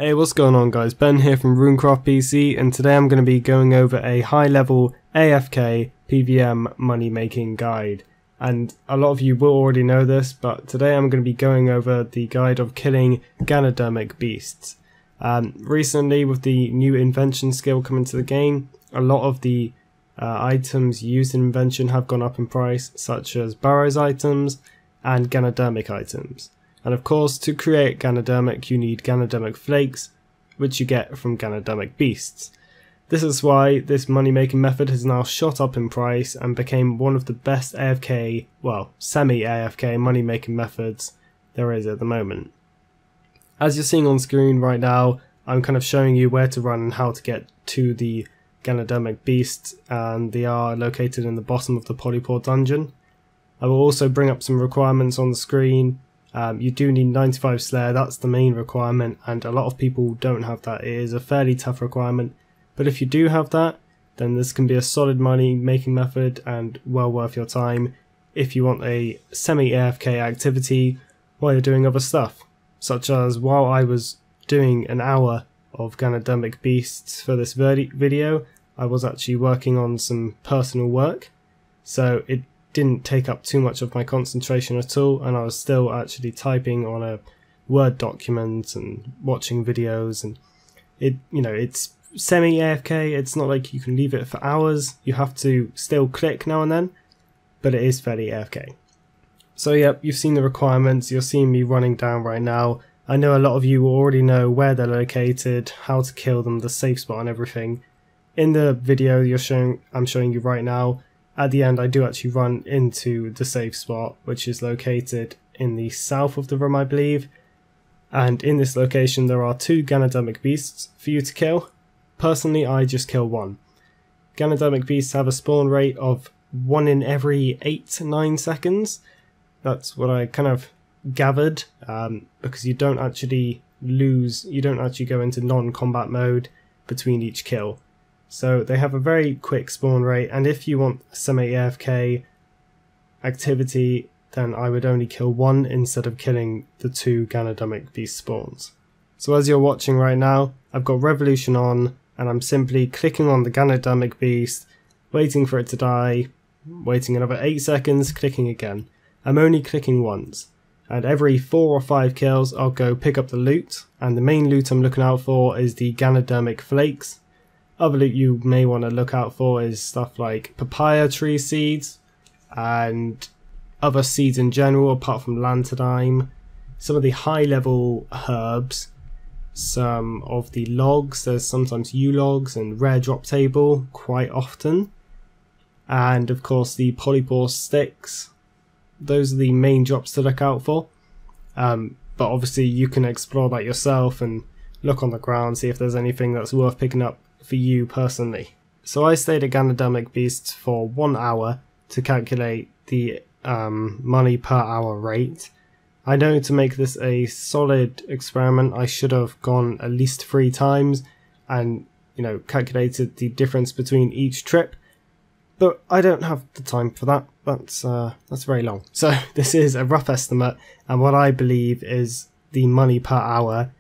Hey, what's going on guys? Ben here from RuneCraftpc, and today I'm going to be going over a high level AFK PVM money making guide. And a lot of you will already know this, but today I'm going to be going over the guide of killing Ganodermic Beasts. Recently, with the new invention skill coming to the game, a lot of the items used in invention have gone up in price, such as burrows items and Ganodermic items. And of course, to create Ganodermic, you need Ganodermic flakes, which you get from Ganodermic Beasts. This is why this money making method has now shot up in price and became one of the best AFK, well, semi-AFK money making methods there is at the moment. As you're seeing on screen right now, I'm kind of showing you where to run and how to get to the Ganodermic Beasts, and they are located in the bottom of the Polypore dungeon. I will also bring up some requirements on the screen. You do need 95 Slayer, that's the main requirement, and a lot of people don't have that. It is a fairly tough requirement, but if you do have that, then this can be a solid money making method and well worth your time if you want a semi-AFK activity while you're doing other stuff, such as while I was doing an hour of Ganodermic Beasts for this video, I was actually working on some personal work, so it didn't take up too much of my concentration at all, and I was still actually typing on a Word document and watching videos, and it's semi AFK. It's not like you can leave it for hours. You have to still click now and then, but it is fairly AFK. So yep, you've seen the requirements. You're seeing me running down right now. I know a lot of you already know where they're located, how to kill them, the safe spot and everything. In the video I'm showing you right now, at the end I do actually run into the safe spot, which is located in the south of the room, I believe. And in this location there are 2 Ganodermic Beasts for you to kill. Personally, I just kill 1. Ganodermic Beasts have a spawn rate of 1 in every 8-9 seconds. That's what I kind of gathered, because you don't actually go into non-combat mode between each kill. So they have a very quick spawn rate, and if you want semi-AFK activity, then I would only kill 1 instead of killing the 2 Ganodermic Beast spawns. So as you're watching right now, I've got Revolution on, and I'm simply clicking on the Ganodermic Beast, waiting for it to die, waiting another 8 seconds, clicking again. I'm only clicking once, and every 4 or 5 kills I'll go pick up the loot, and the main loot I'm looking out for is the Ganodermic flakes. Other loot you may want to look out for is stuff like papaya tree seeds and other seeds in general apart from lanternine, some of the high level herbs, some of the logs, there's sometimes logs and rare drop table quite often, and of course the Polypore sticks. Those are the main drops to look out for, but obviously you can explore that yourself and look on the ground, see if there's anything that's worth picking up for you personally. So I stayed at Ganodermic Beasts for 1 hour to calculate the money per hour rate. I know to make this a solid experiment I should have gone at least 3 times and calculated the difference between each trip, but I don't have the time for that. That's very long. So this is a rough estimate and what I believe is the money per hour,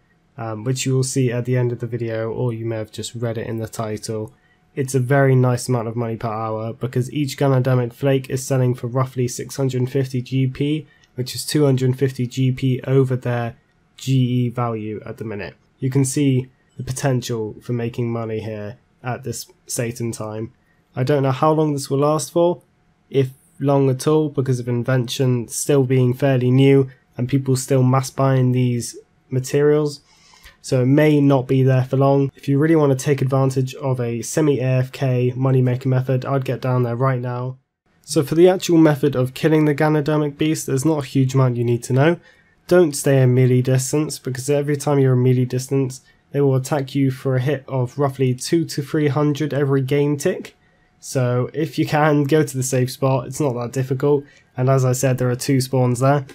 which you will see at the end of the video, or you may have just read it in the title. It's a very nice amount of money per hour because each Ganodermic flake is selling for roughly 650 GP, which is 250 GP over their GE value at the minute. You can see the potential for making money here at this Satan time. I don't know how long this will last for, if long at all, because of invention still being fairly new and people still mass buying these materials. So it may not be there for long. If you really want to take advantage of a semi-AFK money making method, I'd get down there right now. So for the actual method of killing the Ganodermic Beast, there's not a huge amount you need to know. Don't stay in melee distance, because every time you're in melee distance, they will attack you for a hit of roughly 200 to 300 every game tick. So if you can, go to the safe spot, it's not that difficult. And as I said, there are 2 spawns there.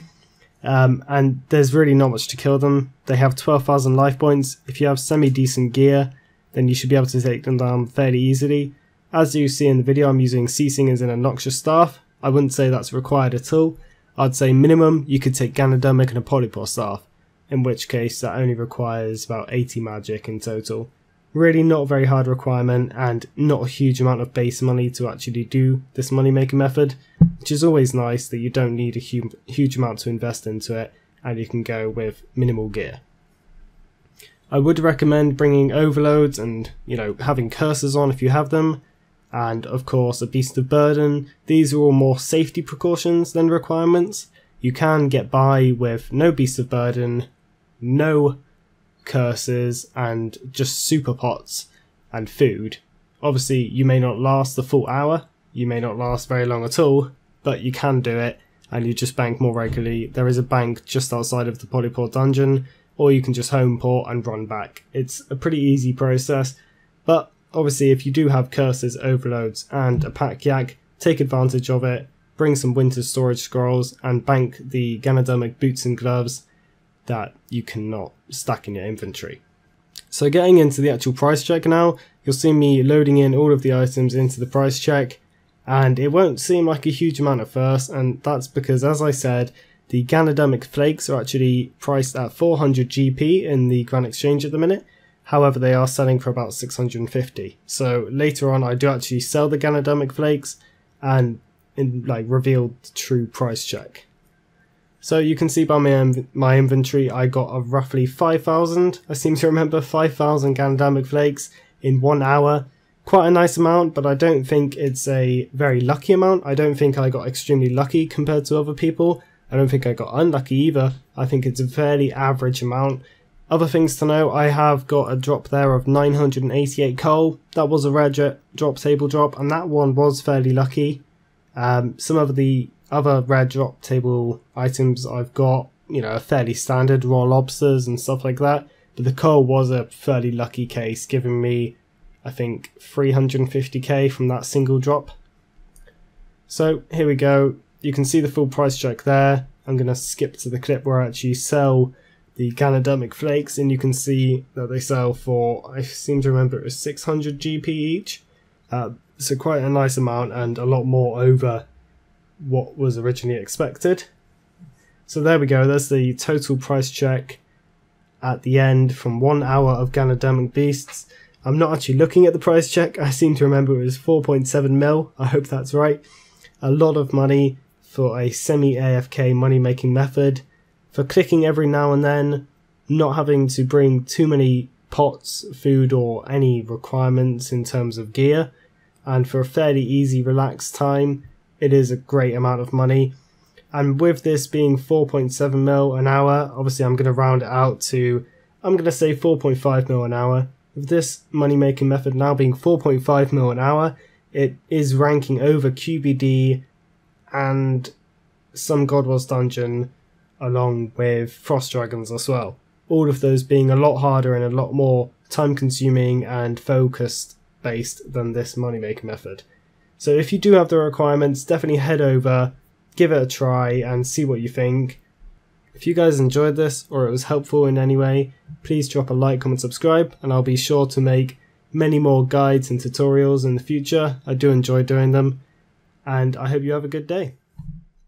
And there's really not much to kill them. They have 12,000 life points. If you have semi-decent gear, then you should be able to take them down fairly easily. As you see in the video, I'm using Sea Singers and a Noxious Staff. I wouldn't say that's required at all. I'd say minimum you could take Ganodermic and a Polypore Staff. in which case that only requires about 80 magic in total. Really not a very hard requirement and not a huge amount of base money to actually do this money making method, which is always nice that you don't need a huge amount to invest into it and you can go with minimal gear. I would recommend bringing overloads and, having curses on if you have them, and of course a beast of burden. These are all more safety precautions than requirements. You can get by with no beast of burden, no curses, and just super pots and food. Obviously you may not last the full hour, you may not last very long at all, but you can do it and you just bank more regularly. There is a bank just outside of the Polypore dungeon, or you can just home port and run back. It's a pretty easy process, but obviously if you do have curses, overloads and a pack yak, take advantage of it, bring some winter storage scrolls and bank the Ganodermic boots and gloves that you cannot stack in your inventory. So getting into the actual price check now, you'll see me loading in all of the items into the price check, and it won't seem like a huge amount at first, and that's because, as I said, the Ganodermic flakes are actually priced at 400 GP in the Grand Exchange at the minute. However, they are selling for about 650. So later on I do actually sell the Ganodermic flakes and reveal the true price check. So you can see by my inventory I got a roughly 5,000, I seem to remember, 5,000 Ganodermic flakes in 1 hour. Quite a nice amount, but I don't think it's a very lucky amount. I don't think I got extremely lucky compared to other people. I don't think I got unlucky either. I think it's a fairly average amount. Other things to know, I have got a drop there of 988 coal. That was a rare drop table drop, and that one was fairly lucky. Some of the other rare drop table items I've got, are fairly standard, raw lobsters and stuff like that. But the coal was a fairly lucky case, giving me, I think, 350k from that single drop. So here we go. You can see the full price check there. I'm going to skip to the clip where I actually sell the Ganodermic flakes, and you can see that they sell for, I seem to remember it was 600 GP each. So quite a nice amount and a lot more over what was originally expected. So there we go, there's the total price check at the end from 1 hour of Ganodermic Beasts. I'm not actually looking at the price check, I seem to remember it was 4.7 mil, I hope that's right. A lot of money for a semi-AFK money making method, for clicking every now and then, not having to bring too many pots, food or any requirements in terms of gear, and for a fairly easy relaxed time. It is a great amount of money, and with this being 4.7 mil an hour, obviously I'm going to round it out to, I'm going to say 4.5 mil an hour. With this money making method now being 4.5 mil an hour, it is ranking over QBD and some God Wars dungeon, along with Frost Dragons as well. All of those being a lot harder and a lot more time consuming and focused based than this money making method. So if you do have the requirements, definitely head over, give it a try and see what you think. If you guys enjoyed this or it was helpful in any way, please drop a like, comment, subscribe, and I'll be sure to make many more guides and tutorials in the future. I do enjoy doing them, and I hope you have a good day.